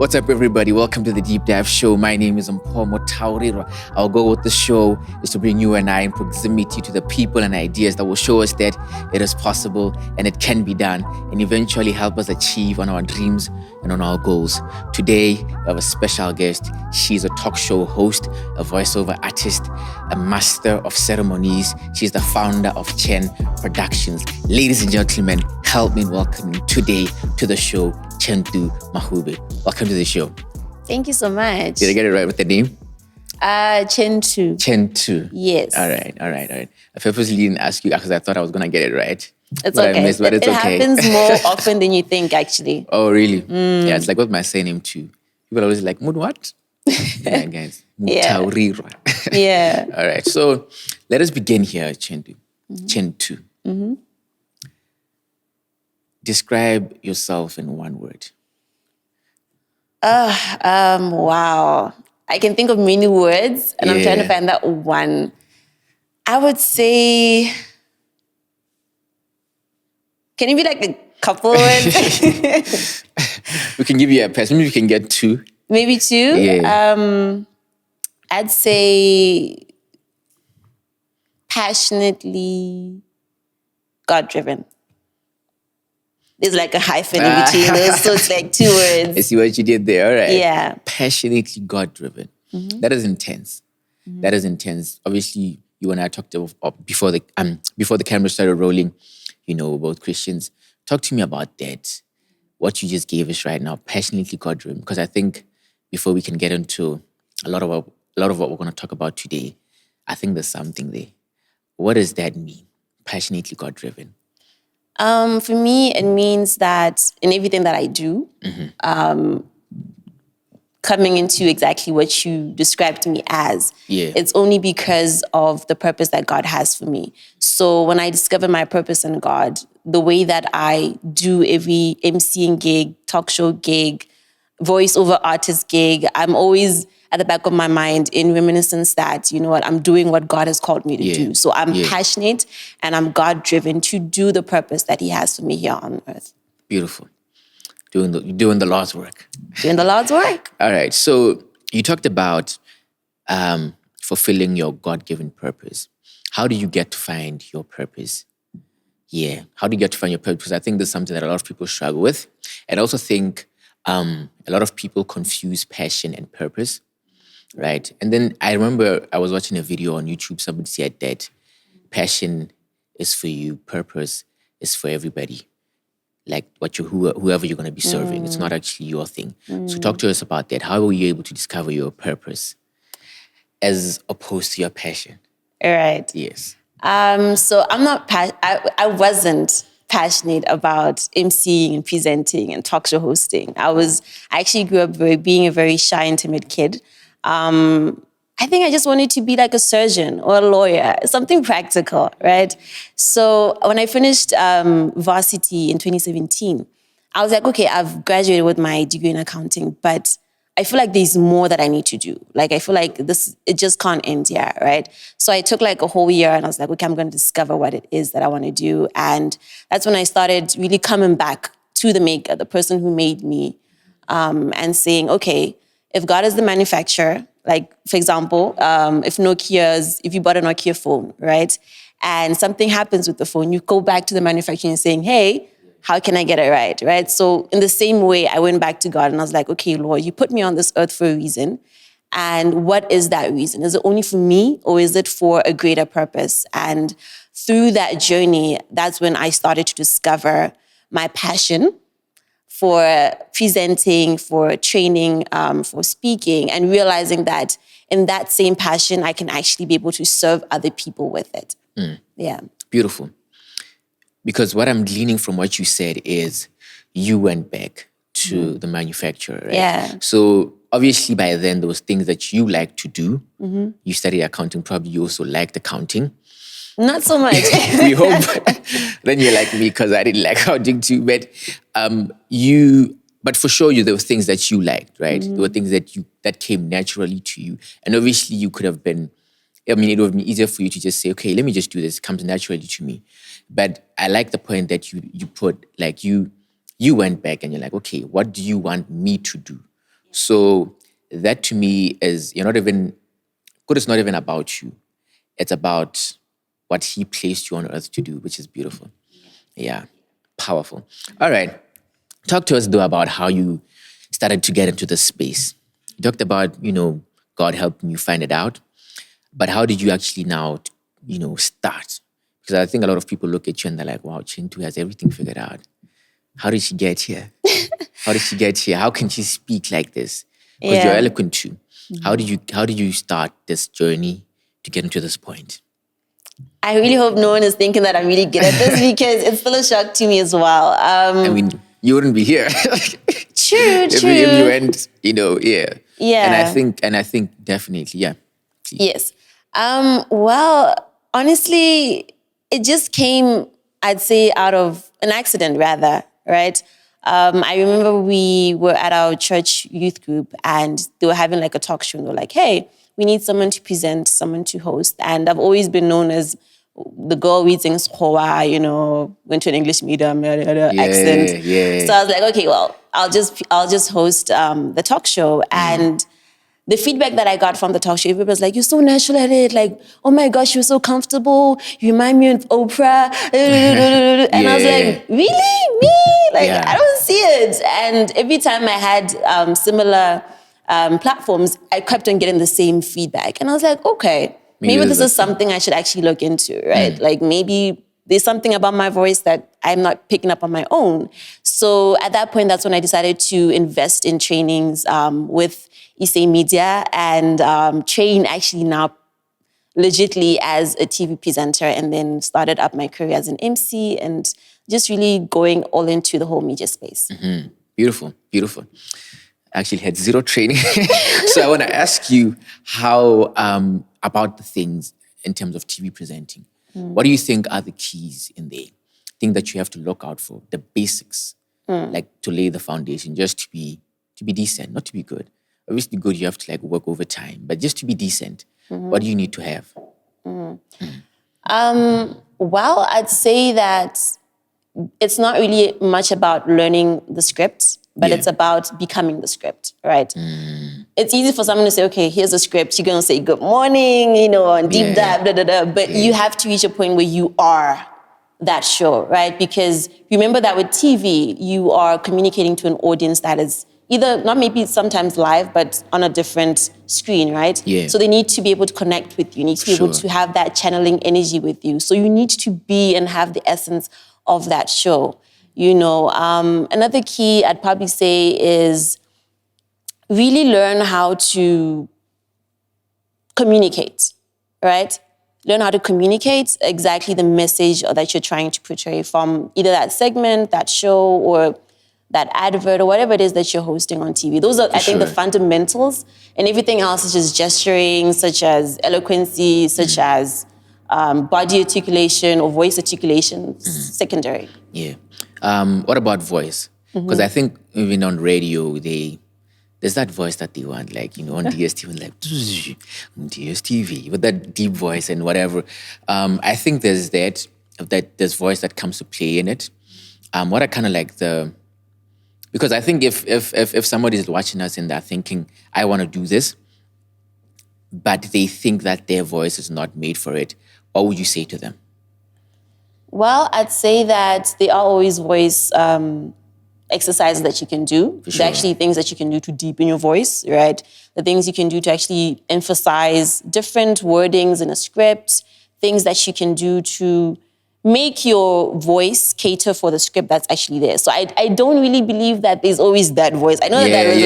What's up, everybody? Welcome to the Deep Dive Show. My name is Mpomo Taurira. Our goal with the show is to bring you and I in proximity to the people and ideas that will show us that it is possible and it can be done, and eventually help us achieve on our dreams and on our goals. Today, we have a special guest. She's a talk show host, a voiceover artist, a master of ceremonies. She's the founder of Chen Productions. Ladies and gentlemen, help me welcome today to the show, Chenthu Mahube. Welcome to the show. Thank you so much. Did I get it right with the name? Chenthu. Chenthu. Yes. All right. I purposely didn't ask you because I thought I was going to get it right. It's but okay. I missed, but it's it okay. happens more often than you think, actually. Oh, really? Yeah, it's like with my surname too. People are always like, Mood what? Yeah, guys. Taurira. Yeah. All right. So let us begin here, Chenthu. Chenthu. Mm-hmm. Describe yourself in one word. Wow. I can think of many words, and I'm trying to find that one. I would say, can it be like a couple words? We can give you a pass. Maybe we can get two. Maybe two? Yeah. I'd say passionately God-driven. There's like a hyphen in between those, so it's like two words. I see what you did there, all right. Yeah. Passionately God-driven. Mm-hmm. That is intense. Mm-hmm. That is intense. Obviously, you and I talked before the camera started rolling. You know, we're both Christians. Talk to me about that. What you just gave us right now, passionately God-driven. Because I think before we can get into a lot of what we're going to talk about today, I think there's something there. What does that mean? Passionately God-driven. For me, it means that in everything that I do, coming into exactly what you described me as, it's only because of the purpose that God has for me. So when I discover my purpose in God, the way that I do every MCing gig, talk show gig, voiceover artist gig, I'm always at the back of my mind in reminiscence that, you know what, I'm doing what God has called me to do. So I'm passionate and I'm God-driven to do the purpose that He has for me here on earth. Beautiful. Doing the Lord's work. Doing the Lord's work. All right. So you talked about fulfilling your God-given purpose. How do you get to find your purpose? Yeah. How do you get to find your purpose? I think there's something that a lot of people struggle with. And I also think a lot of people confuse passion and purpose. Right. And then I remember I was watching a video on YouTube. Somebody said that passion is for you, purpose is for everybody. Like whoever you're going to be serving. It's not actually your thing. So talk to us about that. How were you able to discover your purpose as opposed to your passion? All right. Yes. So I'm not, I wasn't passionate about emceeing and presenting and talk show hosting. I actually grew up being a very shy and timid kid. I think I just wanted to be like a surgeon or a lawyer, something practical, right? So when I finished varsity in 2017, I was like, okay, I've graduated with my degree in accounting, but I feel like there's more that I need to do. Like, I feel like it just can't end here, right? So I took like a whole year and I was like, okay, I'm going to discover what it is that I want to do. And that's when I started really coming back to the maker, the person who made me, and saying, okay, if God is the manufacturer, like, for example, if you bought a Nokia phone, right? And something happens with the phone, you go back to the manufacturer and saying, hey, how can I get it right? So in the same way, I went back to God and I was like, okay, Lord, you put me on this earth for a reason. And what is that reason? Is it only for me or is it for a greater purpose? And through that journey, that's when I started to discover my passion for presenting, for training, for speaking, and realizing that in that same passion, I can actually be able to serve other people with it. Yeah. Beautiful. Because what I'm gleaning from what you said is you went back to the manufacturer, right? Yeah. So obviously by then, there was things that you like to do. You studied accounting, probably you also liked accounting. Not so much. We hope. Then you're like me because I didn't like accounting too. But but for sure, there were things that you liked, right? There were things that came naturally to you. And obviously you could have been, it would have been easier for you to just say, okay, let me just do this. It comes naturally to me. But I like the point that you put, like you went back and you're like, okay, what do you want me to do? So that to me is, you're not even, good is not even about you. It's about what he placed you on earth to do, which is beautiful. Yeah, powerful. All right. Talk to us though about how you started to get into this space. You talked about, God helping you find it out. But how did you actually now, start? Because I think a lot of people look at you and they're like, wow, Chenthu has everything figured out. How did she get here? How did she get here? How can she speak like this? Because you're eloquent too. How did you start this journey to get into this point? I really hope no one is thinking that I'm really good at this because it's still a shock to me as well. You wouldn't be here. True. If you went, yeah. Yeah. And I think definitely, yeah. Yes. Well, honestly, it just came, I'd say, out of an accident rather, right? I remember we were at our church youth group and they were having like a talk show and they were like, hey, we need someone to present, someone to host. And I've always been known as the girl reading Schowa, went to an English medium, accent. Yeah. So I was like, okay, well, I'll just host the talk show. And the feedback that I got from the talk show, everybody was like, you're so natural at it. Like, oh my gosh, you're so comfortable. You remind me of Oprah. And I was like, really? Me? I don't see it. And every time I had similar platforms, I kept on getting the same feedback. And I was like, okay, maybe this is something I should actually look into, right? Like maybe there's something about my voice that I'm not picking up on my own. So at that point, that's when I decided to invest in trainings with ICFG Media and train actually now legitly as a TV presenter, and then started up my career as an MC and just really going all into the whole media space. Mm-hmm. Beautiful. Actually had zero training. So I want to ask you how about the things in terms of TV presenting. What do you think are the keys in there? Things that you have to look out for, the basics, like to lay the foundation, just to be decent, not to be good. Obviously good, you have to work over time, but just to be decent, what do you need to have? Well, I'd say that it's not really much about learning the script, but it's about becoming the script, right? It's easy for someone to say, okay, here's a script, you're gonna say good morning, and deep dive, but you have to reach a point where you are that show, right? Because remember that with TV, you are communicating to an audience that is either, not maybe sometimes live, but on a different screen, right? Yeah. So they need to be able to connect with you, need to be able to have that channeling energy with you. So you need to be and have the essence of that show. Another key I'd probably say is really learn how to communicate, right? Learn how to communicate exactly the message that you're trying to portray from either that segment, that show, or that advert, or whatever it is that you're hosting on TV. Those are, I think, the fundamentals, and everything else is just gesturing, such as eloquency, such as body articulation or voice articulation, secondary. Yeah. What about voice? Because I think even on radio, there's that voice that they want, on DSTV, DSTV, with that deep voice and whatever. I think there's there's voice that comes to play in it. What I kind of because I think if somebody is watching us and they're thinking, I want to do this, but they think that their voice is not made for it, what would you say to them? Well, I'd say that there are always voice exercises that you can do. There are actually things that you can do to deepen your voice, right? The things you can do to actually emphasize different wordings in a script, things that you can do to make your voice cater for the script that's actually there. So I don't really believe that there's always that voice. I know that there's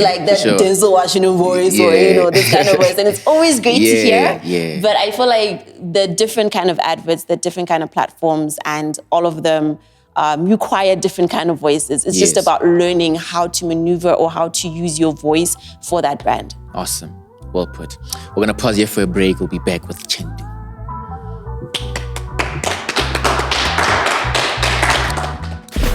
that Denzel Washington voice or this kind of voice, and it's always great to hear. Yeah. But I feel like the different kind of adverts, the different kind of platforms, and all of them require different kind of voices. It's just about learning how to maneuver or how to use your voice for that brand. Awesome. Well put. We're gonna pause here for a break. We'll be back with Chenthu.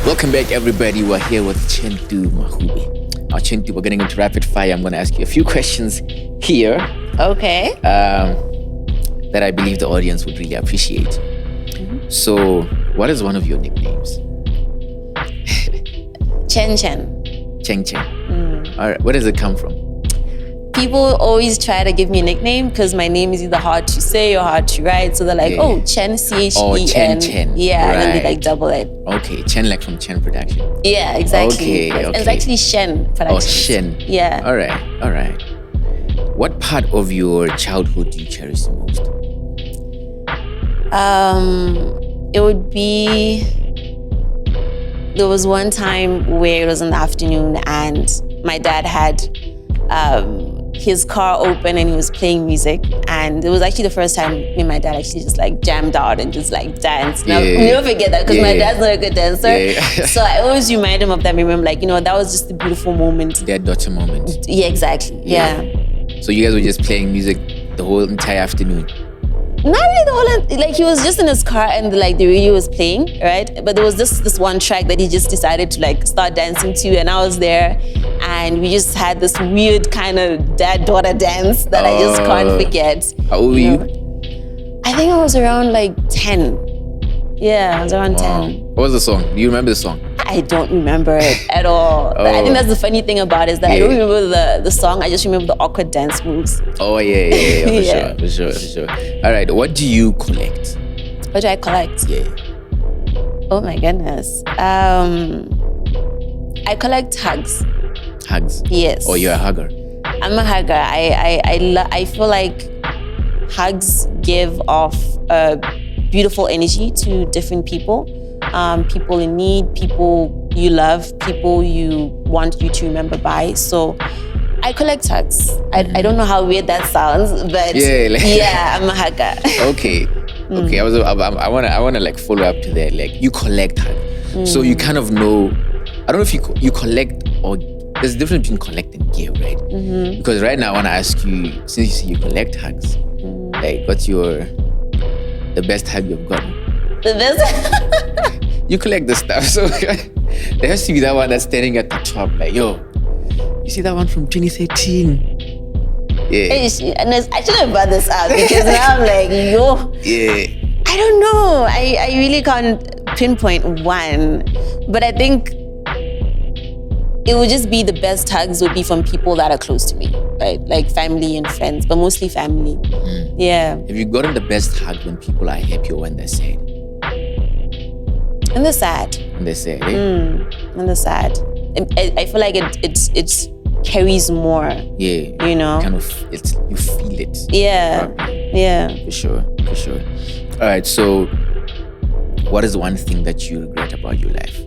Welcome back, everybody. We're here with Chenthu Mahube. Now, Chenthu, we're getting into rapid fire. I'm going to ask you a few questions here. Okay. That I believe the audience would really appreciate. So, what is one of your nicknames? Chen. Chen. All right. Where does it come from? People always try to give me a nickname because my name is either hard to say or hard to write. So they're like, oh, Chen, Chen. Oh, Chen. Yeah, right. and then they like double it. Okay, Chen like from Chen Production. Yeah, exactly. Okay, yes. okay. And it's actually Shen Production. Oh, Shen. Yeah. All right. What part of your childhood do you cherish the most? It would be... There was one time where it was in the afternoon and my dad had his car open and he was playing music, and it was actually the first time me and my dad actually just like jammed out and just like danced. And I'll never forget that because my dad's not a good dancer. So I always remind him of that. I remember like, that was just a beautiful moment. Their daughter moment. Yeah, exactly. Yeah. So you guys were just playing music the whole entire afternoon? Not really the whole, like he was just in his car and like the radio was playing, right? But there was this one track that he just decided to like start dancing to, and I was there and we just had this weird kind of dad-daughter dance that I just can't forget. How old were you? I think I was around like 10. Yeah, I was around 10. What was the song? Do you remember the song? I don't remember it at all. But I think that's the funny thing about it is that I don't remember the song. I just remember the awkward dance moves. Oh, yeah. For sure. All right, what do you collect? What do I collect? Yeah. Oh my goodness. I collect hugs. Hugs? Yes. Oh, you're a hugger? I'm a hugger. I feel like hugs give off a beautiful energy to different people. People in need, people you love, people you want you to remember by. So I collect hugs. I don't know how weird that sounds, but yeah, I'm a hugger. Okay. I wanna like follow up to that. Like you collect hugs, so you kind of know. I don't know if you collect, or there's a difference between collect and give, right? Because right now I wanna ask you, since you say you collect hugs, like what's the best hug you've gotten? The best. You collect the stuff, so there has to be that one that's standing at the top, like, yo, you see that one from 2013? Yeah. And I should have brought this up because now I'm like, yo. Yeah. I don't know. I really can't pinpoint one, but I think it would just be the best hugs would be from people that are close to me, right? Like family and friends, but mostly family. Yeah. Have you gotten the best hug when people are happy or when they're sad? And the sad. When they're sad, And the sad. I feel like it carries more. Yeah. Kind of, you feel it. Yeah. Probably. Yeah. For sure. All right, so what is one thing that you regret about your life?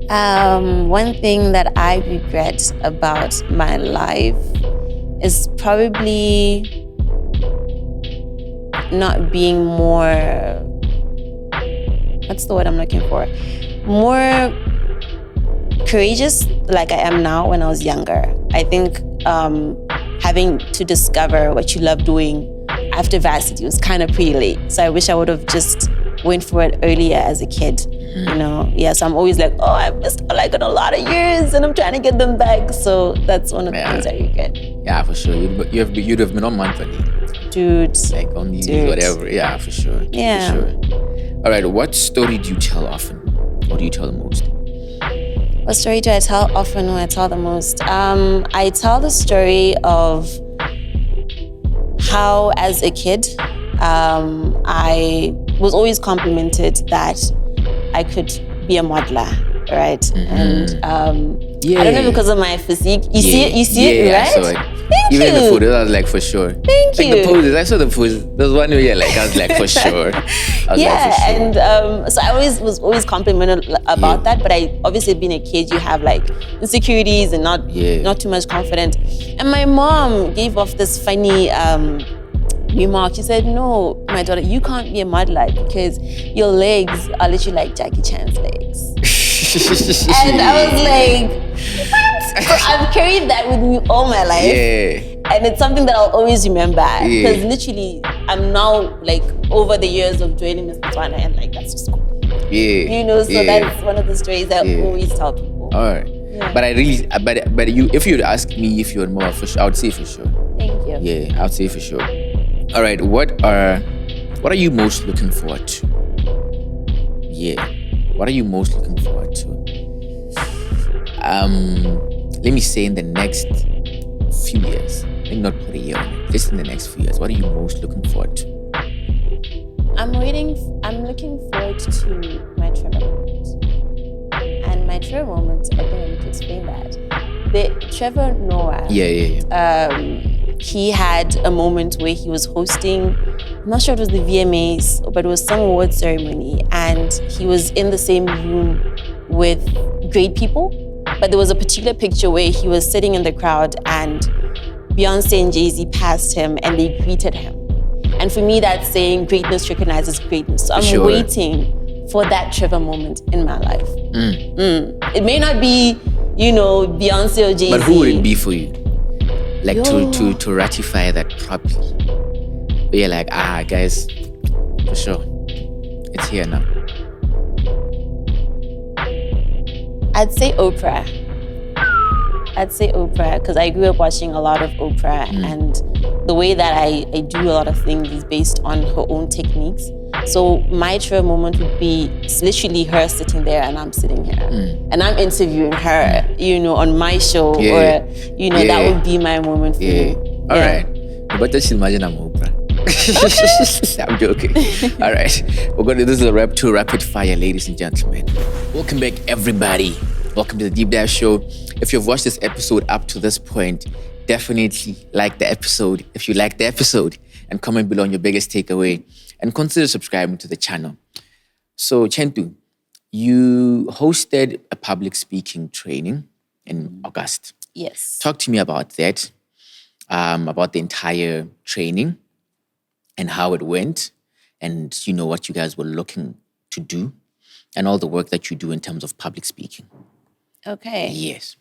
One thing that I regret about my life is probably not being more, what's the word I'm looking for? More courageous like I am now when I was younger. I think having to discover what you love doing after varsity was kind of pretty late. So I wish I would have just went for it earlier as a kid. So I'm always like, I missed like a lot of years and I'm trying to get them back. So that's one of the things I regret. Yeah, for sure. You'd have been on monthly. Dude. Like on these whatever. Yeah, for sure. Yeah. For sure. All right, what story do you tell often? Or do you tell the most? What story do I tell often or I tell the most? I tell the story of how as a kid, I was always complimented that I could be a modeler, right? And I don't know, because of my physique. You see it, right? I saw it. Thank Even you. in the photos, I was like, for sure. Thank you. The poses, I saw the poses. There was one where I was like, for sure. And so I was always complimented about that. But I obviously, being a kid, you have like insecurities and not too much confidence. And my mom gave off this funny remark. She said, "No, my daughter, you can't be a modeler because your legs are literally like Jackie Chan's legs." And I was like, what? So I've carried that with me all my life. And it's something that I'll always remember. Because literally, I'm now like over the years of joining Miss Botswana and like that's just cool. So that's one of the stories that I always tell people. All right. But I really, but you, if you'd ask me if you're more for sure, I would say for sure. Thank you. Yeah, I would say for sure. All right, what are you most looking forward to? Yeah, what are you most looking forward to let me say in the next few years, let me not put a year on it, just in the next few years, what are you most looking forward to? I'm looking forward to my Trevor moment. And my Trevor moment, I think I need to explain that. The Trevor Noah, he had a moment where he was hosting, I'm not sure it was the VMAs, but it was some award ceremony, and he was in the same room with great people. But there was a particular picture where he was sitting in the crowd and Beyonce and Jay-Z passed him and they greeted him. And for me, that's saying greatness recognizes greatness. So I'm waiting for that Trevor moment in my life. It may not be, Beyonce or Jay-Z. But who would it be for you? Like to ratify that properly. But you're like, guys, for sure, it's here now. I'd say Oprah, because I grew up watching a lot of Oprah, and the way that I do a lot of things is based on her own techniques. So my Trevor moment would be literally her sitting there and I'm sitting here. And I'm interviewing her, on my show, that would be my moment for me. All right. But just imagine I'm Oprah. I'm joking. All right. We're going to do this is a rapid fire, ladies and gentlemen. Welcome back, everybody. Welcome to the Deep Dive Show. If you've watched this episode up to this point, definitely like the episode. If you like the episode, and comment below on your biggest takeaway, and consider subscribing to the channel. So, Chenthu, you hosted a public speaking training in August. Yes. Talk to me about that, about the entire training and how it went, and what you guys were looking to do, and all the work that you do in terms of public speaking. Okay. Yes.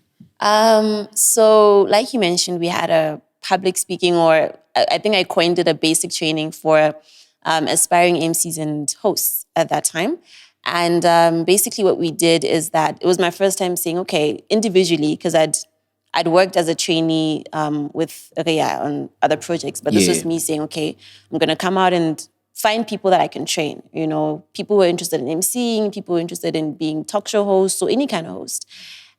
So, like you mentioned, we had a public speaking, or I think I coined it a basic training for aspiring MCs and hosts at that time. And basically what we did is that it was my first time saying, okay, individually, because I'd worked as a trainee with Rhea on other projects, but this was me saying, okay, I'm going to come out and find people that I can train. People who are interested in MCing, people who are interested in being talk show hosts, or any kind of host.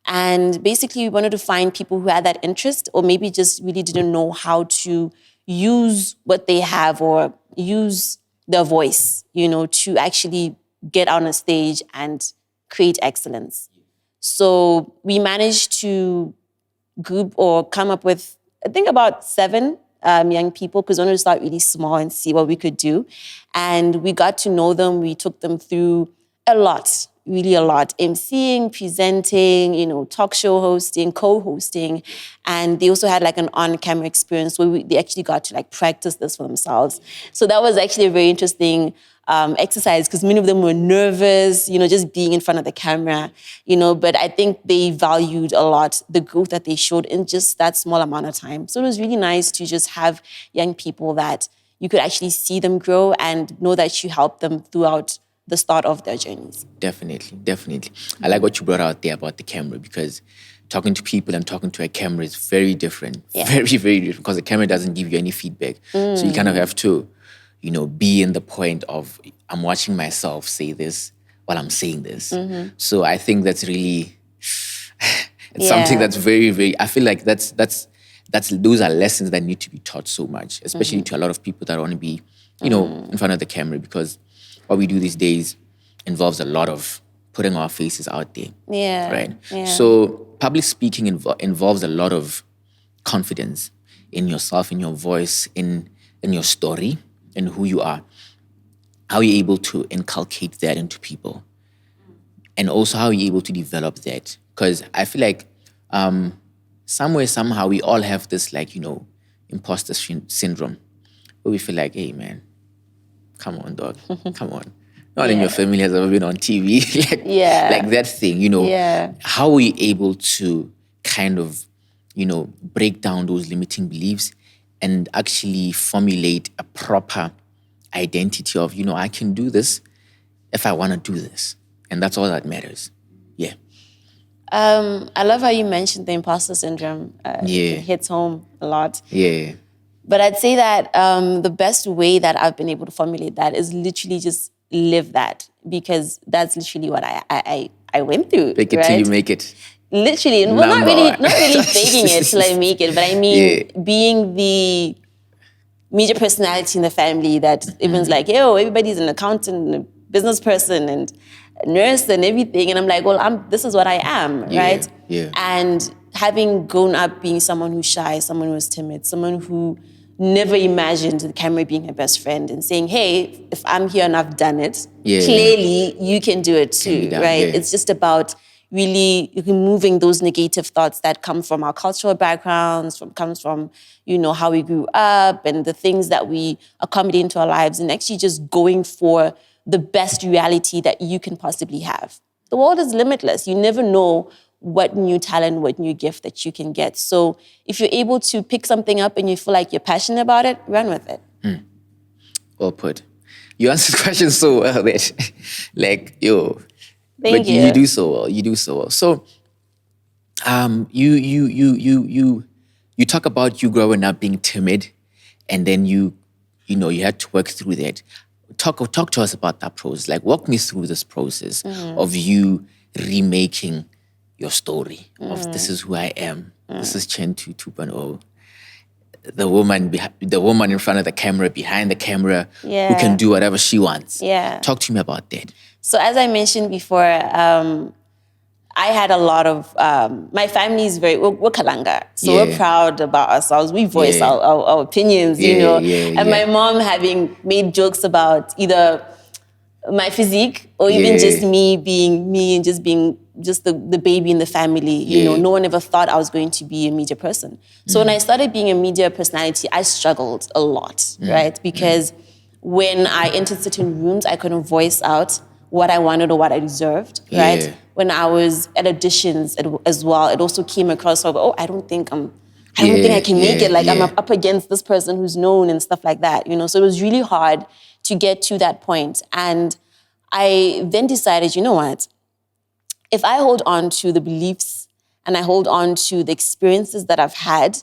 And basically we wanted to find people who had that interest, or maybe just really didn't know how to use what they have or use their voice, to actually get on a stage and create excellence. So we managed to group or come up with, I think, about 7 young people, because we wanted to start really small and see what we could do. And we got to know them. We took them through a lot, really a lot. MCing, presenting, talk show hosting, co-hosting. And they also had like an on-camera experience where they actually got to like practice this for themselves. So that was actually a very interesting exercise, because many of them were nervous, just being in front of the camera, but I think they valued a lot the growth that they showed in just that small amount of time. So it was really nice to just have young people that you could actually see them grow and know that you helped them throughout the start of their journeys. Definitely. I like what you brought out there about the camera, because talking to people and talking to a camera is very different. Yeah. Very, very different, because the camera doesn't give you any feedback. So you kind of have to be in the point of, I'm watching myself say this while I'm saying this. So I think that's really, it's something that's very, very, I feel like those are lessons that need to be taught so much, especially to a lot of people that want to be, in front of the camera, because what we do these days involves a lot of putting our faces out there. Yeah. Right? Yeah. So public speaking involves a lot of confidence in yourself, in your voice, in your story, and who you are. How are you able to inculcate that into people? And also how are you able to develop that? Because I feel like somewhere, somehow, we all have this imposter syndrome, where we feel like, hey man, come on dog, come on. Not in your family has ever been on TV. Like that thing, How are we able to kind of, break down those limiting beliefs and actually formulate a proper identity of, I can do this if I want to do this. And that's all that matters. Yeah. I love how you mentioned the imposter syndrome. It hits home a lot. Yeah. But I'd say that the best way that I've been able to formulate that is literally just live that, because that's literally what I went through. Fake it till you make it. literally, well, not really faking it till I make it, but I mean, being the media personality in the family that everyone's like, yo, everybody's an accountant and a business person and a nurse and everything. And I'm like, well, this is what I am, right? Yeah. And having grown up being someone who's shy, someone who's timid, someone who never imagined the camera being her best friend and saying, hey, if I'm here and I've done it, clearly you can do it too, right? It's just about really removing those negative thoughts that come from our cultural backgrounds, comes from, how we grew up and the things that we accommodate into our lives, and actually just going for the best reality that you can possibly have. The world is limitless. You never know what new talent, what new gift that you can get. So if you're able to pick something up and you feel like you're passionate about it, run with it. Well put. You answered the question so well that, Thank you. You do so well. You do so well. So, you talk about you growing up being timid, and then you had to work through that. Talk to us about that process. Like, walk me through this process of you remaking your story of this is who I am. This is Chenthu 2.0. The woman in front of the camera, behind the camera, who can do whatever she wants. Yeah. Talk to me about that. So as I mentioned before, I had a lot of, my family is we're Kalanga. So we're proud about ourselves. We voice our opinions, And my mom having made jokes about either my physique or even just me being me and just being just the baby in the family. No one ever thought I was going to be a media person. So when I started being a media personality, I struggled a lot, right? Because when I entered certain rooms, I couldn't voice out what I wanted or what I deserved, right? When I was at auditions as well, it also came across of, I don't think I can make it. Like I'm up against this person who's known and stuff like that, So it was really hard to get to that point. And I then decided, you know what? If I hold on to the beliefs and I hold on to the experiences that I've had,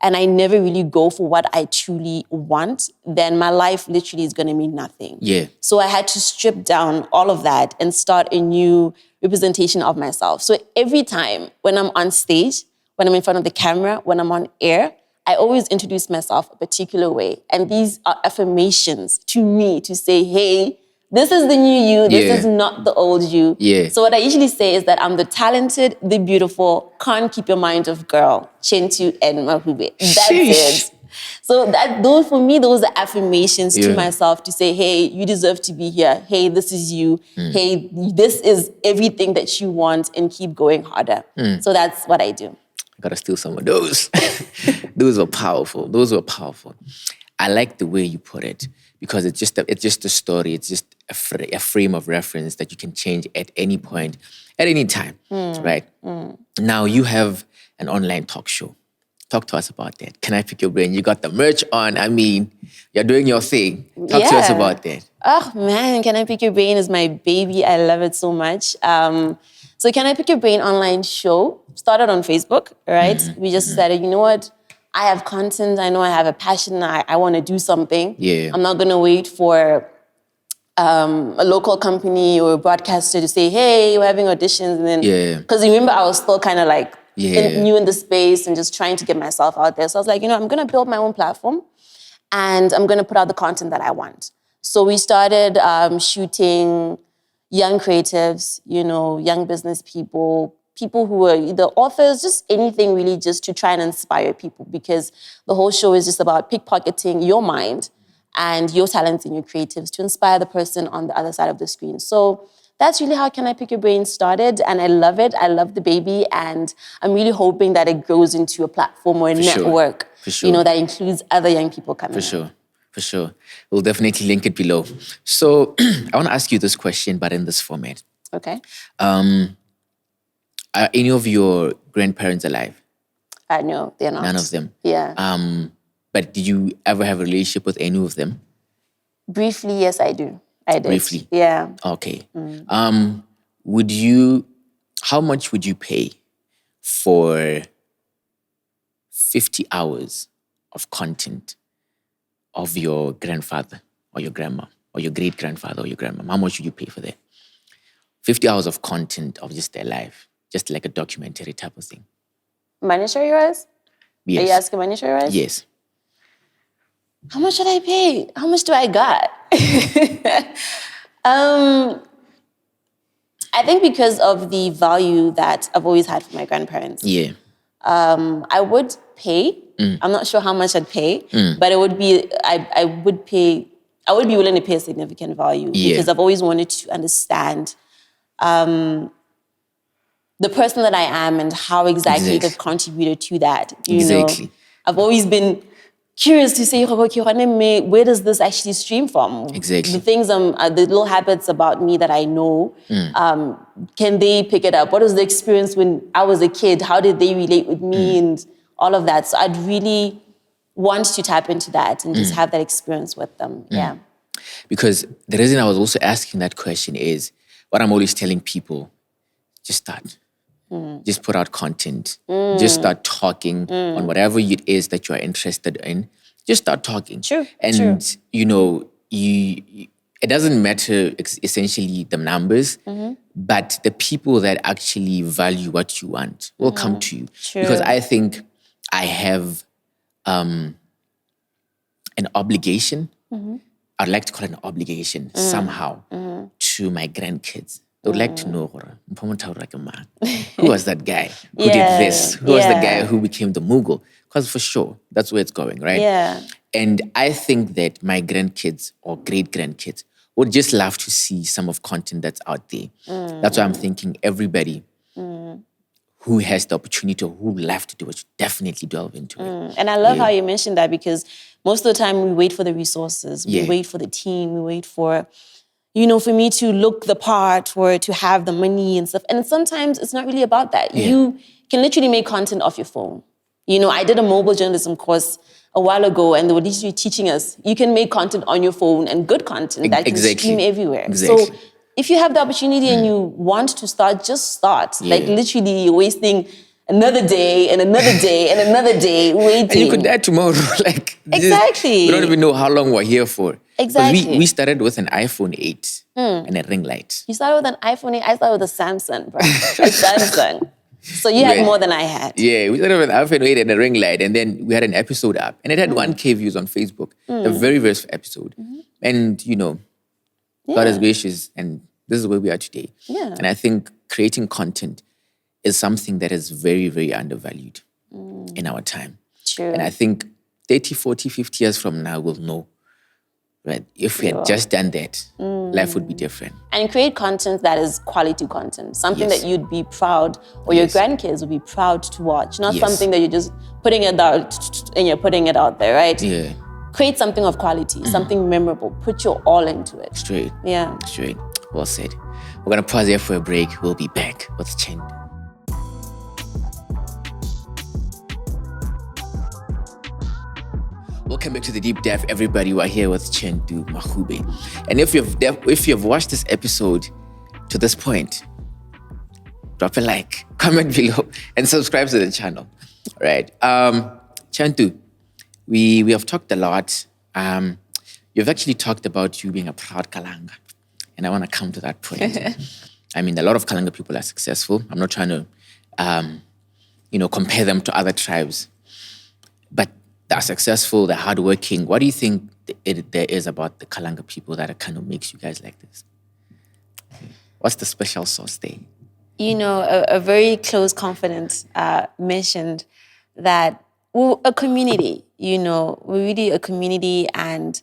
and I never really go for what I truly want, then my life literally is going to mean nothing. So I had to strip down all of that and start a new representation of myself. So every time when I'm on stage, when I'm in front of the camera, when I'm on air, I always introduce myself a particular way. And these are affirmations to me to say, hey, this is the new you. This is not the old you. So what I usually say is that I'm the talented, the beautiful, can't keep your mind off girl, Chenthu and Mahube. That's it. So those for me, those are affirmations to myself to say, hey, you deserve to be here. Hey, this is you. Hey, this is everything that you want, and keep going harder. So that's what I do. I gotta steal some of those. Those were powerful. I like the way you put it, because it's just a story. It's just a frame of reference that you can change at any point, at any time, right? Now you have an online talk show. Talk to us about that. Can I pick your brain? You got the merch on. I mean, you're doing your thing. Talk to us about that. Oh man, Can I Pick Your Brain is my baby. I love it so much. So Can I Pick Your Brain online show started on Facebook, right? We just decided, you know what? I have content. I know I have a passion. I want to do something. I'm not going to wait for a local company or a broadcaster to say, hey, we're having auditions. And then, because remember, I was still kind of like new in the space and just trying to get myself out there. So I was like, I'm going to build my own platform and I'm going to put out the content that I want. So we started shooting young creatives, young business people who were either authors, just anything really, just to try and inspire people, because the whole show is just about pickpocketing your mind and your talents and your creatives to inspire the person on the other side of the screen. So that's really how Can I Pick Your Brain started, and I love it. I love the baby, and I'm really hoping that it grows into a platform or a network, that includes other young people coming in. For sure. We'll definitely link it below. So I want to ask you this question, but in this format. Okay. Are any of your grandparents alive? No, they're not. None of them? Yeah. But did you ever have a relationship with any of them? Briefly, yes, I do. I did. Briefly? Yeah. Okay. How much would you pay for 50 hours of content of your grandfather or your grandma or your great-grandfather or your grandma? How much would you pay for that? 50 hours of content of just their life. just like a documentary type of thing? Monetary-wise? Yes. Are you asking monetary-wise? Yes. How much should I pay? How much do I got? I think because of the value that I've always had for my grandparents. Yeah. I would pay. I'm not sure how much I'd pay, but it would be, I would pay, I would be willing to pay a significant value because I've always wanted to understand the person that I am and how exactly they've contributed to that. You know, I've always been curious to say, where does this actually stream from? Exactly. The things, the little habits about me that I know, can they pick it up? What was the experience when I was a kid? How did they relate with me and all of that? So I'd really want to tap into that and just have that experience with them. Yeah. Because the reason I was also asking that question is what I'm always telling people, just start. Just put out content. Just start talking on whatever it is that you are interested in. Just start talking. True. And, you know, it doesn't matter essentially the numbers, but the people that actually value what you want will come to you. Because I think I have an obligation. I'd like to call it an obligation somehow to my grandkids. They would like to know who was that guy who did this? Who was the guy who became the Mughal? Because for sure, that's where it's going, right? Yeah. And I think that my grandkids or great-grandkids would just love to see some of content that's out there. That's why I'm thinking everybody who has the opportunity or who would love to do it should definitely delve into it. And I love how you mentioned that because most of the time we wait for the resources, we wait for the team, we wait for, you know, for me to look the part or to have the money and stuff. And sometimes it's not really about that. You can literally make content off your phone. You know, I did a mobile journalism course a while ago and they were literally teaching us, you can make content on your phone and good content that can stream everywhere. So if you have the opportunity and you want to start, just start. Like literally you're wasting another day and another day and another day waiting. And you could die tomorrow. Like exactly. We don't even know how long we're here for. Exactly. We started with an iPhone 8 and a ring light. You started with an iPhone 8. I started with a Samsung, bro. A Samsung. So you had more than I had. Yeah, we started with an iPhone 8 and a ring light, and then we had an episode up, and it had 1K views on Facebook. The very first episode. And, you know, God is gracious, and this is where we are today. Yeah. And I think creating content is something that is very, very undervalued in our time. True. And I think 30, 40, 50 years from now, we'll know. Right? If we had just done that, life would be different. And create content that is quality content. Something that you'd be proud, or your grandkids would be proud to watch. Not something that you're just putting it out and you're putting it out there, right? Yeah. Create something of quality, something memorable. Put your all into it. Straight. Yeah. Straight. Well said. We're going to pause here for a break. We'll be back with Chen. Welcome back to the Deep Dive, everybody. We're here with Chenthu, Mahube. And if you've watched this episode to this point, drop a like, comment below, and subscribe to the channel. All right. Chenthu, we have talked a lot. You've actually talked about you being a proud Kalanga. And I want to come to that point. I mean, a lot of Kalanga people are successful. I'm not trying to, compare them to other tribes. But they're successful, they're hardworking. What do you think there is about the Kalanga people that kind of makes you guys like this? What's the special sauce there? You know, a very close confidant mentioned that we're a community, you know, we're really a community, and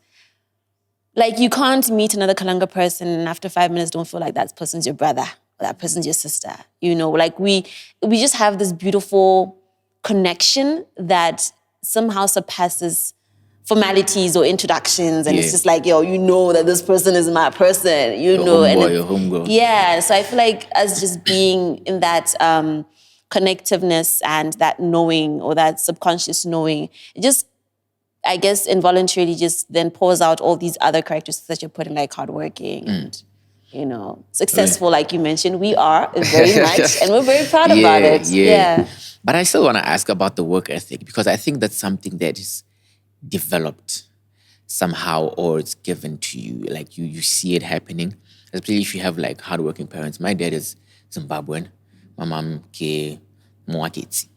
like you can't meet another Kalanga person and after 5 minutes don't feel like that person's your brother or that person's your sister. You know, like we just have this beautiful connection that somehow surpasses formalities or introductions, and it's just like, yo, you know that this person is my person, you know. Your homegirl. Yeah, so I feel like us just being in that connectiveness and that knowing or that subconscious knowing, it just, I guess, involuntarily just then pours out all these other characteristics that you're putting, like hardworking and, you know, successful, like you mentioned. We are very much, and we're very proud about it. Yeah. But I still want to ask about the work ethic, because I think that's something that is developed somehow, or it's given to you. Like you see it happening, especially if you have like hardworking parents. My dad is Zimbabwean. my mom ke Mwaketi.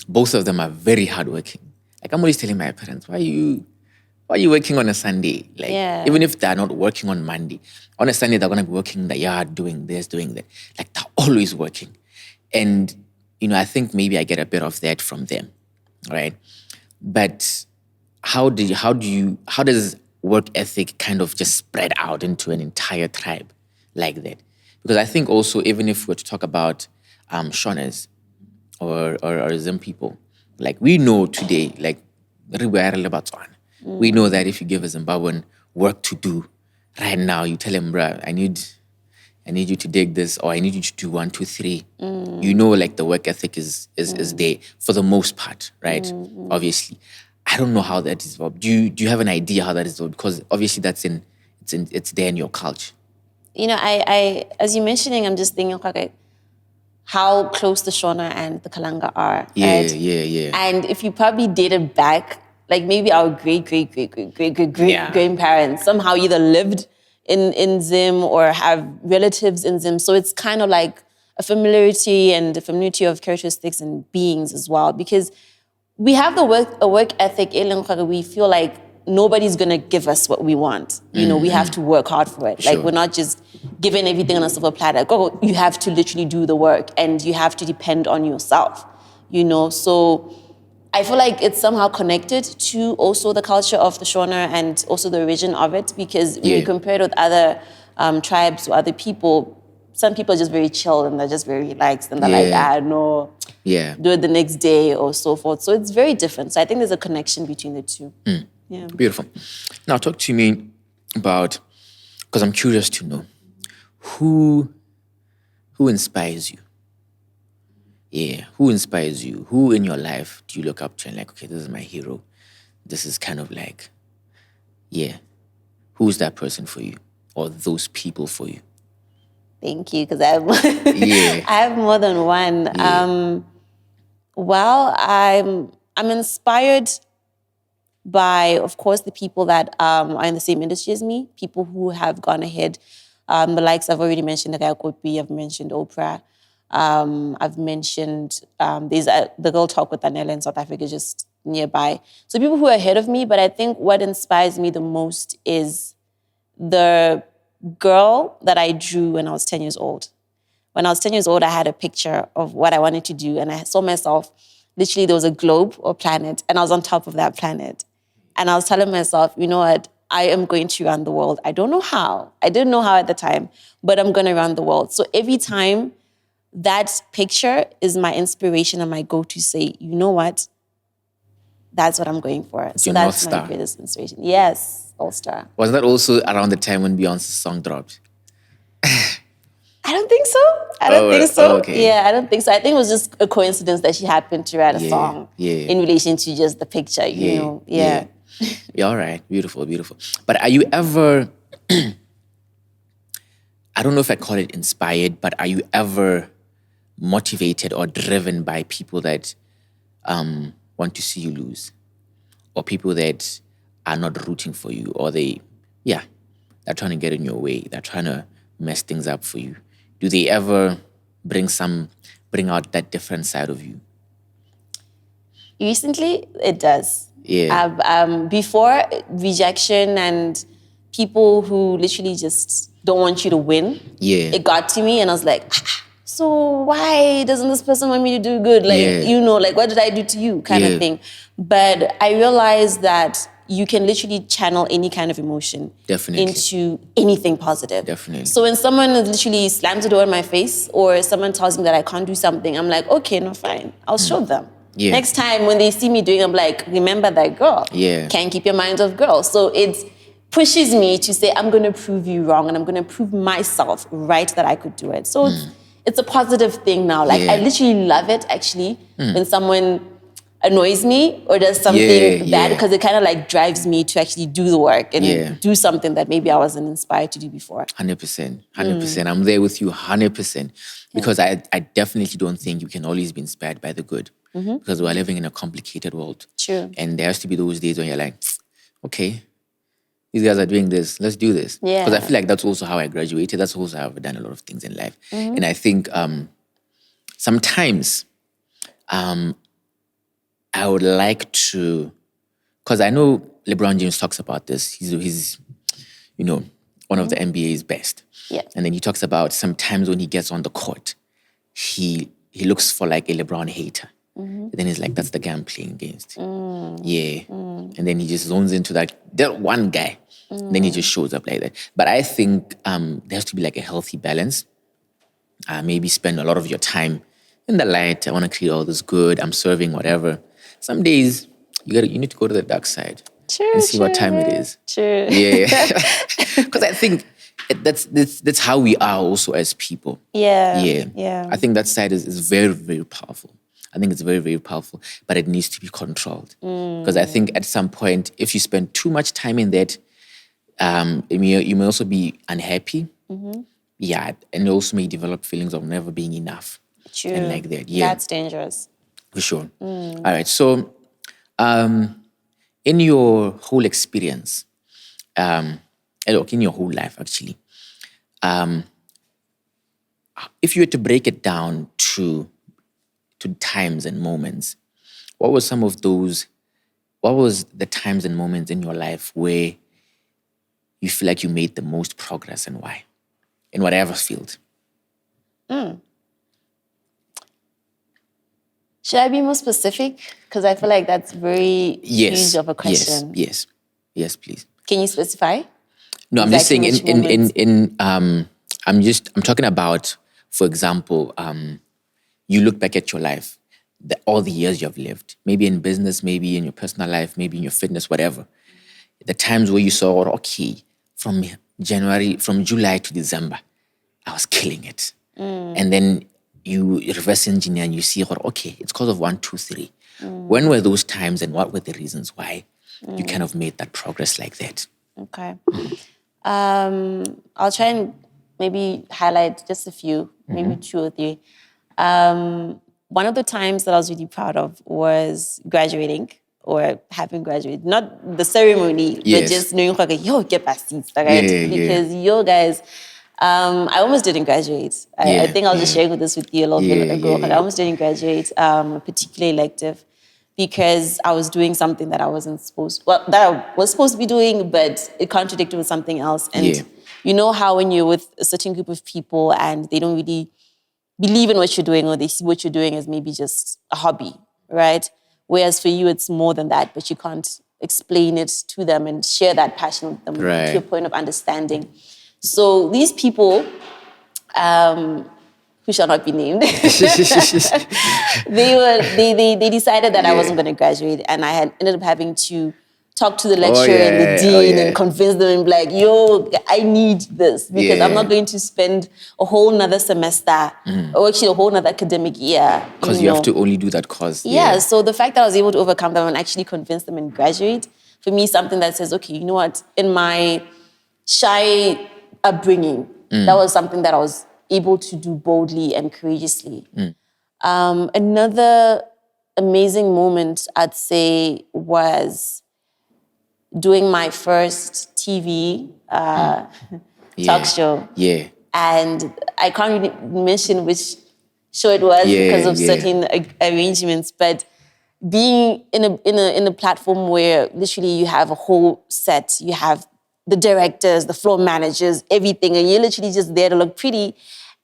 Both of them are very hardworking. Like I'm always telling my parents, why are you working on a Sunday? Like even if they're not working on Monday, on a Sunday they're gonna be working in the yard, doing this, doing that. Like they're always working. And I think maybe I get a bit of that from them. Right? But how does work ethic kind of just spread out into an entire tribe like that? Because I think also, even if we're to talk about Shoners or Zim people, like we know today, like we know that if you give a Zimbabwean work to do right now, you tell him, bruh, I need you to dig this, or I need you to do 1, 2, 3. Like the work ethic is there for the most part, right? Obviously. I don't know how that is developed. Do you have an idea how that is developed? Because obviously it's there in your culture. I as you're mentioning, I'm just thinking, okay, how close the Shona and the Kalanga are. Yeah, right? yeah. And if you probably dated back, like maybe our great grandparents somehow either lived in Zim or have relatives in Zim. So it's kind of like a familiarity of characteristics and beings as well. Because we have a work ethic, we feel like nobody's going to give us what we want. We have to work hard for it. Sure. Like we're not just given everything on a silver platter. You have to literally do the work and you have to depend on yourself. So I feel like it's somehow connected to also the culture of the Shona and also the origin of it, because when you compare it with other tribes or other people, some people are just very chill and they're just very relaxed and they're like, no, do it the next day or so forth. So it's very different. So I think there's a connection between the two. Yeah. Beautiful. Now talk to me about, because I'm curious to know, who inspires you? Yeah, who inspires you? Who in your life do you look up to and like, okay, this is my hero. This is kind of like, who's that person for you? Or those people for you? Thank you, because I have I have more than one. Yeah. I'm inspired by, of course, the people that are in the same industry as me, people who have gone ahead. The likes I've already mentioned, the guy Kopi, I've mentioned Oprah. I've mentioned there's the Girl Talk with Anela in South Africa, just nearby. So people who are ahead of me, but I think what inspires me the most is the girl that I drew when I was 10 years old. When I was 10 years old, I had a picture of what I wanted to do, and I saw myself, literally there was a globe or planet, and I was on top of that planet. And I was telling myself, you know what, I am going to run the world. I don't know how. I didn't know how at the time, but I'm going to run the world. So every time, that picture is my inspiration and my go-to say, you know what, that's what I'm going for. So that's my greatest inspiration. Yes, All-Star. Was that also around the time when Beyonce's song dropped? I don't think so. I don't think so. Okay. Yeah, I don't think so. I think it was just a coincidence that she happened to write a song in relation to just the picture, you know. Yeah. Yeah, all right. Beautiful, beautiful. But are you ever, I don't know if I call it inspired, but are you ever motivated or driven by people that want to see you lose? Or people that are not rooting for you, or they're trying to get in your way. They're trying to mess things up for you. Do they ever bring out that different side of you? Recently, it does. Yeah. Before, rejection and people who literally just don't want you to win. Yeah. It got to me and I was like, so why doesn't this person want me to do good? Like, what did I do to you? Kind of thing. But I realized that you can literally channel any kind of emotion into anything positive. Definitely. So when someone literally slams the door in my face or someone tells me that I can't do something, I'm like, okay, no, fine. I'll show them. Yeah. Next time when they see me doing, I'm like, remember that girl. Yeah. Can't keep your mind off girl. So it pushes me to say, I'm going to prove you wrong and I'm going to prove myself right that I could do it. So it's a positive thing now. Like, I literally love it, actually, when someone annoys me or does something bad, because it kind of like drives me to actually do the work and do something that maybe I wasn't inspired to do before. 100%. I'm there with you 100%. Because I definitely don't think you can always be inspired by the good. Because we're living in a complicated world. True. And there has to be those days when you're like, okay, these guys are doing this, let's do this. Because I feel like that's also how I graduated. That's also how I've done a lot of things in life. And I think sometimes I would like to, because I know LeBron James talks about this. He's one of the NBA's best. Yeah. And then he talks about sometimes when he gets on the court, he looks for like a LeBron hater. And then he's like, that's the guy I'm playing against. Yeah. And then he just zones into that one guy. And then he just shows up like that. But I think there has to be like a healthy balance. Maybe spend a lot of your time in the light. I want to create all this good. I'm serving whatever. Some days you need to go to the dark side and see what time it is. True. Yeah. Because I think that's how we are also as people. Yeah. I think that side is very, very powerful. I think it's very, very powerful, but it needs to be controlled. Because I think at some point, if you spend too much time in that, you may also be unhappy. Yeah, and you also may develop feelings of never being enough. True. And like that. Yeah. That's dangerous. For sure. All right. So, in your whole experience, look, in your whole life, actually, if you were to break it down to times and moments, what was the times and moments in your life where you feel like you made the most progress, and why? In whatever field. Should I be more specific? Because I feel like that's very huge of a question. Yes, please. Can you specify? No, I'm Exactly just saying I'm talking about, for example, you look back at your life, all the years you've lived, maybe in business, maybe in your personal life, maybe in your fitness, whatever. The times where you saw, okay, from July to December, I was killing it. And then you reverse engineer and you see, okay, it's because of 1, 2, 3. When were those times and what were the reasons why you kind of made that progress like that? Okay. I'll try and maybe highlight just a few, maybe 2 or 3. One of the times that I was really proud of was graduating or having graduated. Not the ceremony, but just knowing, get past seats, right? Because you guys, I almost didn't graduate. I think I was just sharing this with you a little bit ago. I almost didn't graduate a particular elective because I was doing something that I wasn't that I was supposed to be doing, but it contradicted with something else. And you know how when you're with a certain group of people and they don't really believe in what you're doing or they see what you're doing as maybe just a hobby, right? Whereas for you, it's more than that, but you can't explain it to them and share that passion with them to a point of understanding. So these people, who shall not be named, they decided that I wasn't going to graduate, and I had ended up having to talk to the lecturer and the dean and convince them and be like, I need this because I'm not going to spend a whole nother semester or actually a whole nother academic year. Because you have to only do that course. So the fact that I was able to overcome them and actually convince them and graduate, for me, is something that says, okay, you know what, in my shy upbringing, that was something that I was able to do boldly and courageously. Another amazing moment, I'd say, was doing my first TV talk show. And I can't really mention which show it was because of certain arrangements, but being in a platform where literally you have a whole set, you have the directors, the floor managers, everything, and you're literally just there to look pretty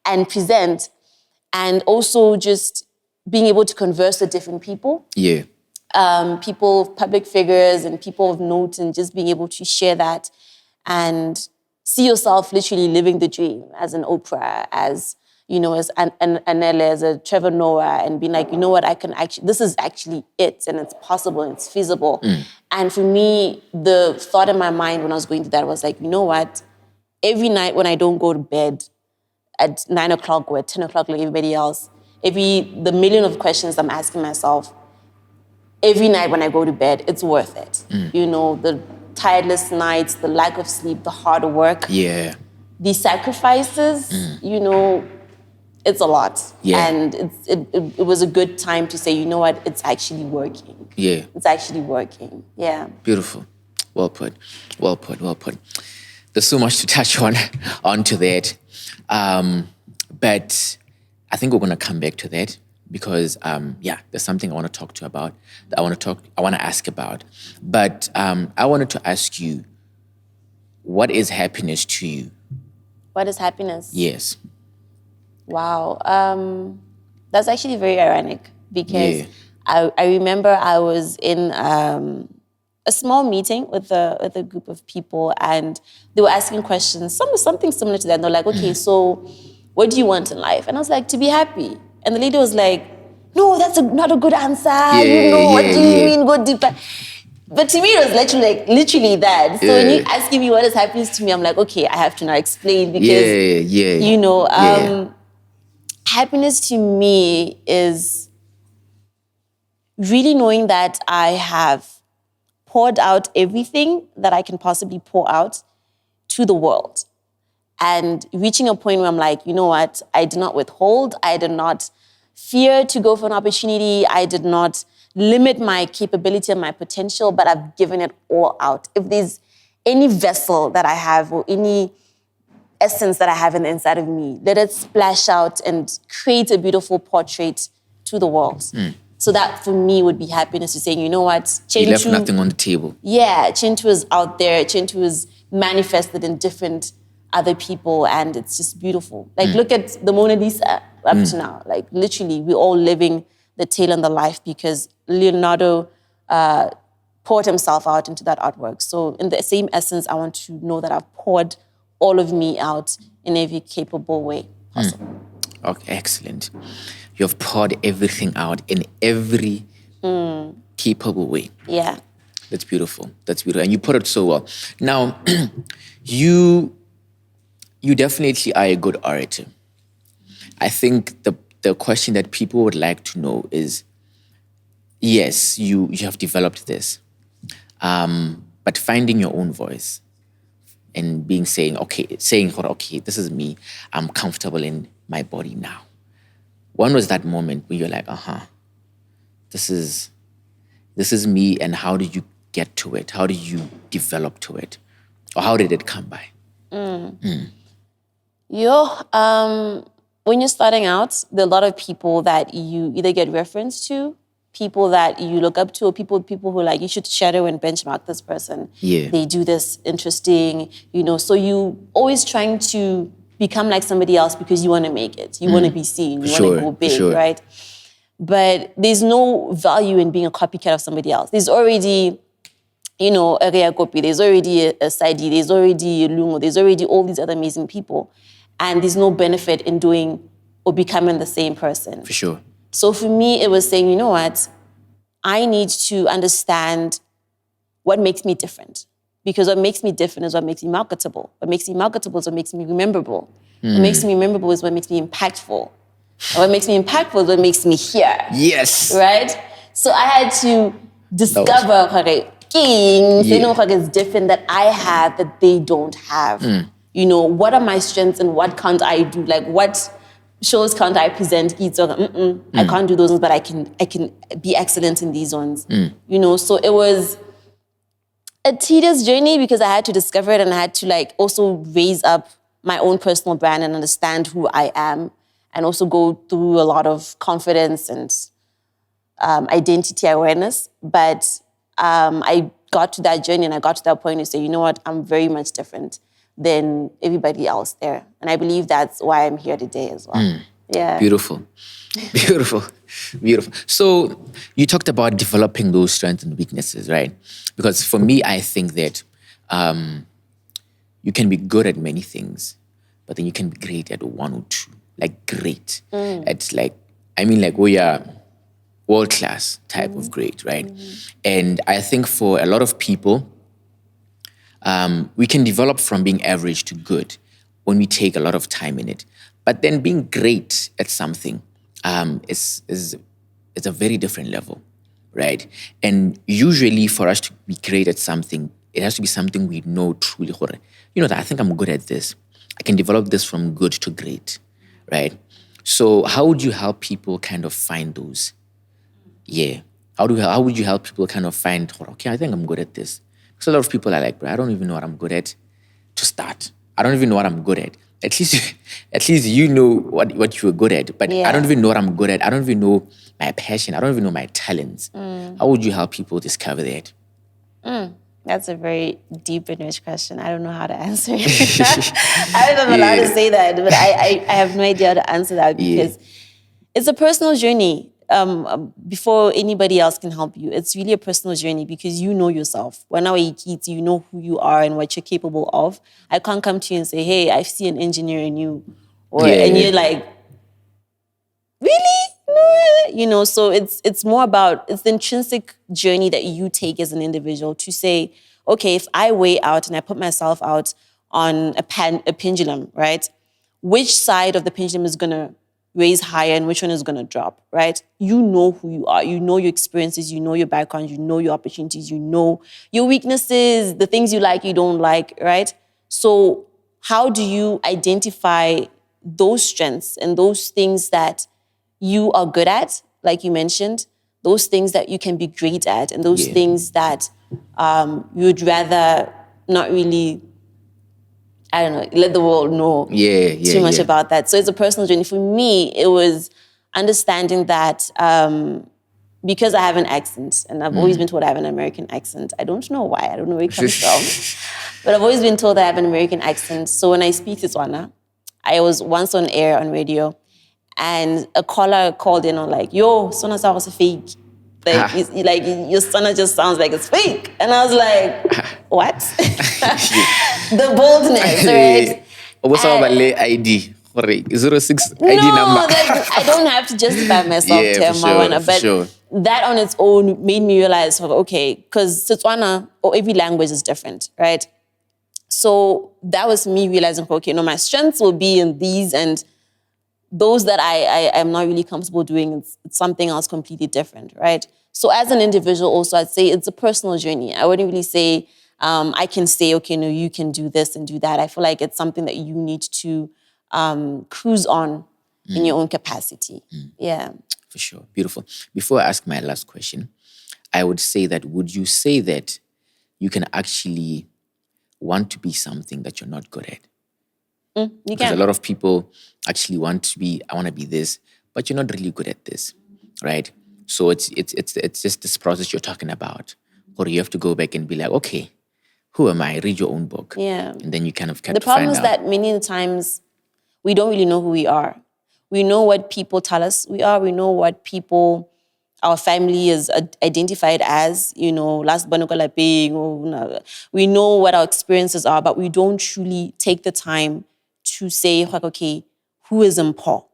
and present, and also just being able to converse with different people. People, public figures and people of note, and just being able to share that and see yourself literally living the dream as an Oprah, as, as an Anele, as a Trevor Noah, and being like, you know what, this is actually it, and it's possible, and it's feasible. And for me, the thought in my mind when I was going through that was like, you know what, every night when I don't go to bed at 9 o'clock or at 10 o'clock like everybody else, the million of questions I'm asking myself, every night when I go to bed, it's worth it. The tireless nights, the lack of sleep, the hard work, the sacrifices, it's a lot. And it was a good time to say, you know what, it's actually working. It's actually working. Beautiful. Well put. There's so much to touch onto that. But I think we're going to come back to that because, there's something I want to talk to about. I want to ask about. But I wanted to ask you, what is happiness to you? What is happiness? Yes. Wow. That's actually very ironic because I remember I was in a small meeting with a group of people and they were asking questions, something similar to that. And they're like, okay, so what do you want in life? And I was like, to be happy. And the lady was like, no, that's not a good answer. What do you mean go deeper? But to me, it was literally that. So when you asking me what is happiness to me, I'm like, okay, I have to now explain because, happiness to me is really knowing that I have poured out everything that I can possibly pour out to the world and reaching a point where I'm like, you know what? I did not withhold. I did not fear to go for an opportunity. I did not limit my capability and my potential, but I've given it all out. If there's any vessel that I have or any essence that I have in the inside of me, let it splash out and create a beautiful portrait to the world. So that for me would be happiness to saying, you know what, Chenthu, you left nothing on the table. Yeah, Chenthu is out there. Chenthu is manifested in different other people and it's just beautiful. Like look at the Mona Lisa up to now. Like literally we're all living the tale and the life because Leonardo poured himself out into that artwork. So in the same essence, I want to know that I've poured all of me out in every capable way possible. Okay, excellent. You have poured everything out in every capable way. Yeah. That's beautiful. That's beautiful. And you put it so well. Now, you definitely are a good orator. I think the question that people would like to know is, yes, you have developed this, but finding your own voice and saying, okay, this is me. I'm comfortable in my body now. When was that moment where you're like, this is me, and how did you get to it? How did you develop to it? Or how did it come by? When you're starting out, there are a lot of people that you either get reference to, people that you look up to, or people who are like, you should shadow and benchmark this person. Yeah. They do this interesting, so you always trying to become like somebody else because you want to make it. You want to be seen. You want to go big, right? But there's no value in being a copycat of somebody else. There's already, a Rea Kopi, there's already a Saidi, there's already a Lungo, there's already all these other amazing people. And there's no benefit in doing or becoming the same person. For sure. So for me, it was saying, you know what? I need to understand what makes me different. Because what makes me different is what makes me marketable. What makes me marketable is what makes me rememberable. What makes me memorable is what makes me impactful. And what makes me impactful is what makes me here. Yes. Right? So I had to discover what is different that I have that they don't have. What are my strengths and what can't I do? Like what shows can't I present? I can't do those ones, but I can be excellent in these ones. So it was a tedious journey because I had to discover it and I had to also raise up my own personal brand and understand who I am and also go through a lot of confidence and identity awareness. But I got to that journey and I got to that point to say, you know what, I'm very much different than everybody else there. And I believe that's why I'm here today as well. Yeah. Beautiful. Beautiful. Beautiful. So you talked about developing those strengths and weaknesses, right? Because for me, I think that you can be good at many things, but then you can be great at one or two. Like great. It's we are world-class type of great, right? And I think for a lot of people, we can develop from being average to good when we take a lot of time in it. But then being great at something is a very different level, right? And usually for us to be great at something, it has to be something we know truly. That I think I'm good at this. I can develop this from good to great, right? So how would you help people kind of find those? Yeah. How would you help people kind of find, okay, I think I'm good at this? Because a lot of people are like, bro, I don't even know what I'm good at to start. I don't even know what I'm good at. at least you know what you were good at. But Yeah. I don't even know what I'm good at. I don't even know my passion. I don't even know my talents. How would you help people discover that? That's a very deep and rich question. I don't know how to answer it. I don't know if I'm allowed to say that, but I have no idea how to answer that because it's a personal journey. Before anybody else can help you, it's really a personal journey because you know yourself. When you know who you are and what you're capable of. I can't come to you and say, "Hey, I see an engineer in you," and you're like, "Really? No." So it's more about it's the intrinsic journey that you take as an individual to say, okay, if I weigh out and I put myself out on a pendulum, right? Which side of the pendulum is gonna raise higher and which one is gonna drop, right? You know who you are, you know your experiences, you know your background, you know your opportunities, you know your weaknesses, the things you like, you don't like, right? So how do you identify those strengths and those things that you are good at, like you mentioned, those things that you can be great at, and those things that you would rather not really, I don't know, let the world know too much about that. So it's a personal journey. For me, it was understanding that because I have an accent, and I've always been told I have an American accent. I don't know why. I don't know where it comes from. But I've always been told that I have an American accent. So when I speak Setswana, I was once on air on radio, and a caller called in on like, "Yo, Sona sa was fake. Like your Sona just sounds like it's fake." And I was like, "What?" The boldness, right? What's about ID? 06 ID No, number. like, I don't have to justify myself to Mawana, but that on its own made me realize, okay, because Setswana or every language is different, right? So that was me realizing, okay, no, my strengths will be in these, and those that I am not really comfortable doing, it's something else completely different, right? So as an individual also, I'd say it's a personal journey. I wouldn't really say, I can say, okay, no, you can do this and do that. I feel like it's something that you need to cruise on in your own capacity. Yeah. For sure. Beautiful. Before I ask my last question, I would say that, would you say that you can actually want to be something that you're not good at? You Because can. a lot of people actually want to be, I want to be this, but you're not really good at this, right? So it's just this process you're talking about. Or you have to go back and be like, okay, who am I? Read your own book. Yeah. And then you kind of The problem is that many times we don't really know who we are. We know what people tell us we are. We know what people, our family is identified as, last Banukala. We know what our experiences are, but we don't truly take the time to say, okay, who is Paul?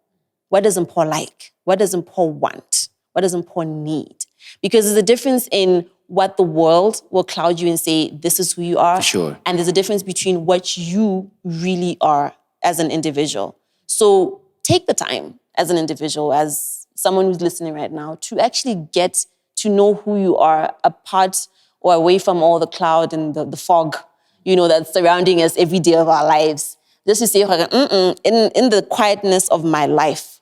What does Paul like? What does Paul want? What does Paul need? Because there's a difference in what the world will cloud you and say, this is who you are. For sure. And there's a difference between what you really are as an individual. So take the time as an individual, as someone who's listening right now, to actually get to know who you are apart or away from all the cloud and the fog, that's surrounding us every day of our lives. Just to say, in the quietness of my life,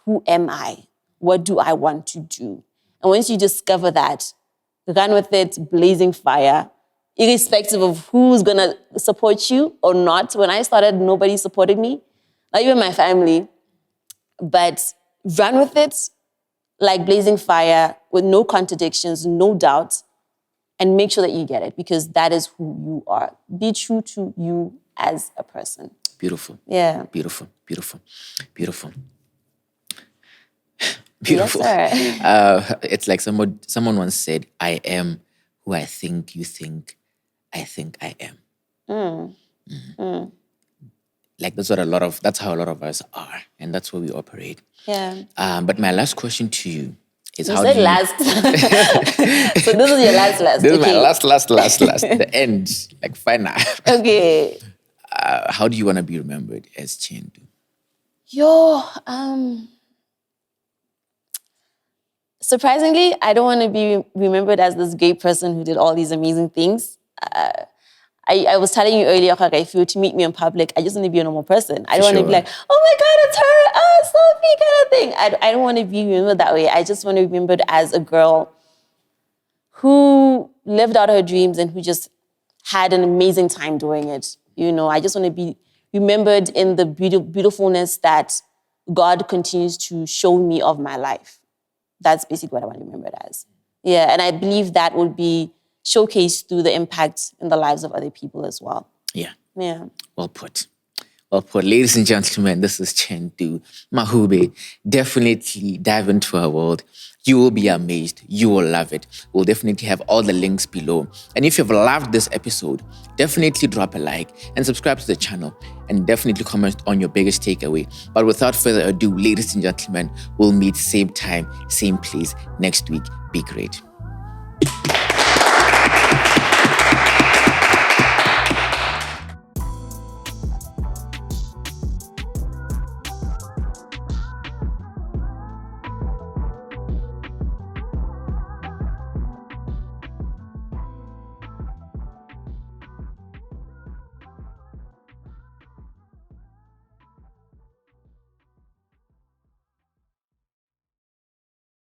who am I? What do I want to do? And once you discover that, run with it, blazing fire, irrespective of who's going to support you or not. When I started, nobody supported me, not even my family. But run with it like blazing fire with no contradictions, no doubts, and make sure that you get it, because that is who you are. Be true to you as a person. Beautiful. Yeah. Beautiful, beautiful, beautiful. Beautiful. Yes, sir. It's like someone once said, I am who I think you think I am. Like that's how a lot of us are, and that's where we operate. Yeah. But my last question to you is, you said last. So this is your last. This is my last. The end, like final. Okay. How do you want to be remembered as Chenthu? Surprisingly, I don't want to be remembered as this great person who did all these amazing things. I was telling you earlier, if you were to meet me in public, I just want to be a normal person. I don't want to be like, oh my God, it's her, oh, Sophie, kind of thing. I don't want to be remembered that way. I just want to be remembered as a girl who lived out her dreams and who just had an amazing time doing it. I just want to be remembered in the beautifulness that God continues to show me of my life. That's basically what I want to remember it as. Yeah, and I believe that will be showcased through the impact in the lives of other people as well. Yeah. Yeah. Well put. Well put. Ladies and gentlemen, this is Chenthu. Mahube, definitely dive into her world. You will be amazed. You will love it. We'll definitely have all the links below. And if you've loved this episode, definitely drop a like and subscribe to the channel and definitely comment on your biggest takeaway. But without further ado, ladies and gentlemen, we'll meet same time, same place next week. Be great.